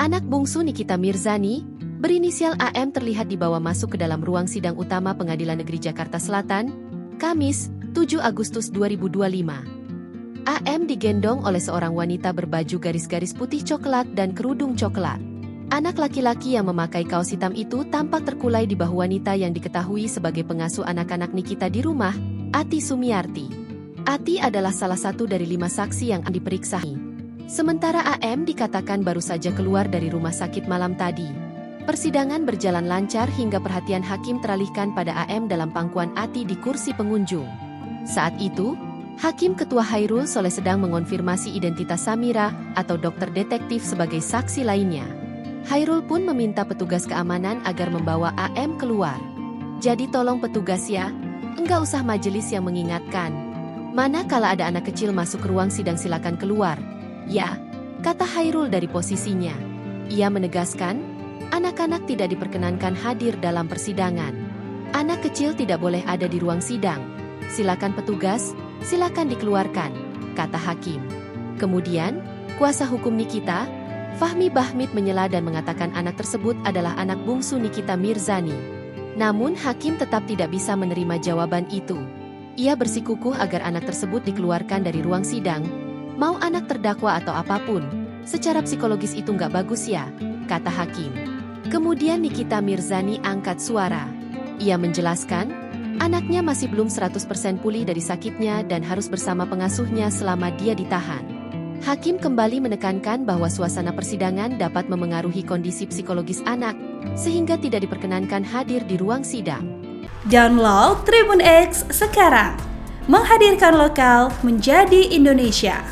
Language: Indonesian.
Anak bungsu Nikita Mirzani, berinisial AM terlihat dibawa masuk ke dalam ruang sidang utama Pengadilan Negeri Jakarta Selatan, Kamis, 7 Agustus 2025. AM digendong oleh seorang wanita berbaju garis-garis putih coklat dan kerudung coklat. Anak laki-laki yang memakai kaos hitam itu tampak terkulai di bahu wanita yang diketahui sebagai pengasuh anak-anak Nikita di rumah, Ati Sumiarti. Ati adalah salah satu dari 5 saksi yang diperiksa. Sementara AM dikatakan baru saja keluar dari rumah sakit malam tadi. Persidangan berjalan lancar hingga perhatian hakim teralihkan pada AM dalam pangkuan Ati di kursi pengunjung. Saat itu, Hakim Ketua Hairul Soleh sedang mengonfirmasi identitas Samira atau dokter detektif sebagai saksi lainnya. Hairul pun meminta petugas keamanan agar membawa AM keluar. Jadi tolong petugas ya, enggak usah majelis yang mengingatkan. Mana kala ada anak kecil masuk ke ruang sidang silakan keluar. Ya, kata Hairul dari posisinya. Ia menegaskan, anak-anak tidak diperkenankan hadir dalam persidangan. Anak kecil tidak boleh ada di ruang sidang. Silakan petugas, silakan dikeluarkan, kata hakim. Kemudian, kuasa hukum Nikita, Fahmi Bahmid menyela dan mengatakan anak tersebut adalah anak bungsu Nikita Mirzani. Namun hakim tetap tidak bisa menerima jawaban itu. Ia bersikukuh agar anak tersebut dikeluarkan dari ruang sidang. Mau anak terdakwa atau apapun, secara psikologis itu nggak bagus ya, kata hakim. Kemudian Nikita Mirzani angkat suara. Ia menjelaskan, anaknya masih belum 100% pulih dari sakitnya dan harus bersama pengasuhnya selama dia ditahan. Hakim kembali menekankan bahwa suasana persidangan dapat memengaruhi kondisi psikologis anak, sehingga tidak diperkenankan hadir di ruang sidang. Download Tribun X sekarang, menghadirkan lokal menjadi Indonesia.